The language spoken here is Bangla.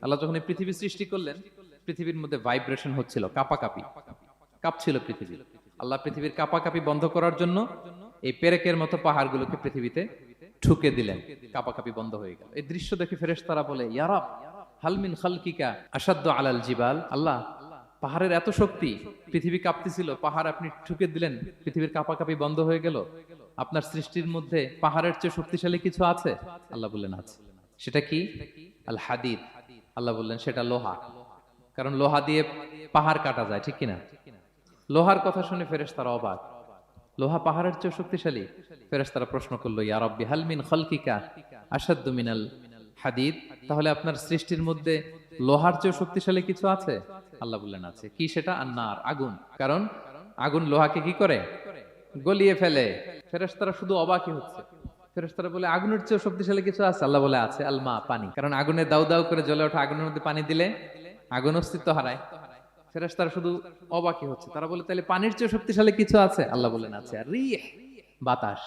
আল্লাহ যখন এই পৃথিবী সৃষ্টি করলেন, পৃথিবীর মধ্যে ভাইব্রেশন হচ্ছিল, কাঁপাকাঁপি, কাঁপছিল পৃথিবী। আল্লাহ পৃথিবীর কাঁপাকাঁপি বন্ধ করার জন্য এই পেরেকের মতো পাহাড়গুলোকে পৃথিবীতে ঠুকে দিলেন, কাঁপাকাঁপি বন্ধ হয়ে গেল। এই দৃশ্য দেখে ফেরেশতারা বলে, ইয়া রাব, হাল মিন খালকিকা আসাদ্দু আলাল জিবাল। আল্লাহ, পাহাড়ের এত শক্তি, পৃথিবী কাঁপতেছিল, পাহাড় আপনি ঠুকে দিলেন, পৃথিবীর কাঁপাকাঁপি বন্ধ হয়ে গেল। আপনার সৃষ্টির মধ্যে পাহাড়ের চেয়ে শক্তিশালী কিছু আছে? আল্লাহ বললেন আছে। সেটা কি? আল হাদিদ। আল্লাহ বললেন সেটা লোহা। কারণ লোহা দিয়ে পাহাড় কাটা যায়, ঠিক কিনা? লোহার কথা শুনে ফেরেশতারা অবাক। লোহা পাহাড়ের চেয়ে শক্তিশালী? ফেরেশতারা প্রশ্ন করলো, ইয়া রাব্বি হাল মিন খালকিকা আশাদ্দু মিনাল হাদিদ। তাহলে আপনার সৃষ্টির মধ্যে লোহার চেয়ে শক্তিশালী কিছু আছে? আল্লাহ বললেন আছে। কি সেটা? আন্নার, আগুন। কারণ আগুন লোহাকে কি করে? গলিয়ে ফেলে। ফেরেশতারা শুধু অবাকই হচ্ছে। ফেরেশতারা বলে, আগুনের চেয়ে শক্তিশালী কিছু আছে? আল্লাহ বলে আছে, আলমা, পানি। কারণ আগুনে দাউ দাউ করে জ্বলে ওঠা আগুনের মধ্যে পানি দিলে আগুন অস্তিত্ব হারায়। ফেরেশতারা শুধু অবাকই হচ্ছে। তারা বলে, তাহলে পানির চেয়ে শক্তিশালী কিছু আছে? আল্লাহ বলেন আছে। আর রিহ, বাতাস।